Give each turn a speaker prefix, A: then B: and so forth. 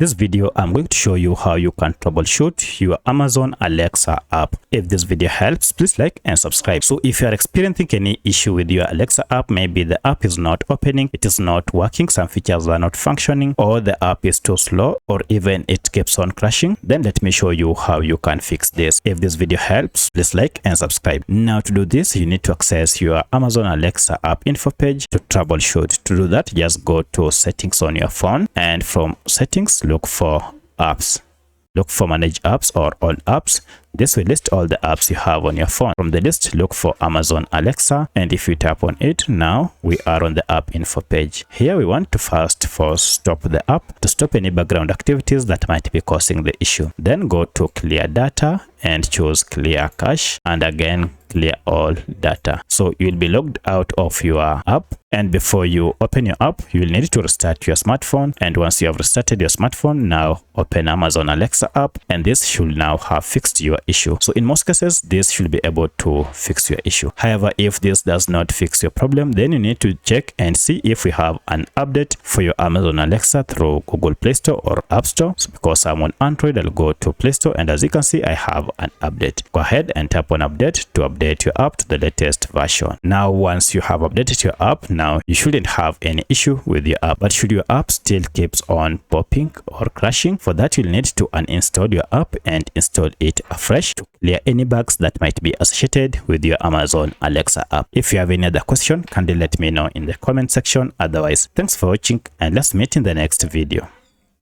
A: this video, I'm going to show you how you can troubleshoot your Amazon Alexa app. If this video helps, please like and subscribe. So if you are experiencing any issue with your Alexa app, maybe the app is not opening, it is not working, some features are not functioning, or the app is too slow, or even it keeps on crashing, then let me show you how you can fix this. If this video helps, please like and subscribe. Now to do this, you need to access your Amazon Alexa app info page to troubleshoot. To do that, just go to settings on your phone, and from settings, look for apps. Look for manage apps or all apps. This will list all the apps you have on your phone. From the list, look for Amazon Alexa, and if you tap on it, now we are on the app info page. Here we want to first force stop the app to stop any background activities that might be causing the issue. Then go to clear data and choose clear cache, and again clear all data. So you'll be logged out of your app, and before you open your app, you will need to restart your smartphone. And once you have restarted your smartphone, now open Amazon Alexa app, and this should now have fixed your issue. So in most cases, this should be able to fix your issue. However, if this does not fix your problem, then you need to check and see if we have an update for your Amazon Alexa through Google Play Store or App Store. So because I'm on Android, I'll go to Play Store, and as you can see, I have an update. Go ahead and tap on update to update your app to the latest version. Now, once you have updated your app, now you shouldn't have any issue with your app. But should your app still keeps on popping or crashing, for that you'll need to uninstall your app and install it afresh to clear any bugs that might be associated with your Amazon Alexa app. If you have any other question, kindly let me know in the comment section. Otherwise, thanks for watching, and let's meet in the next video.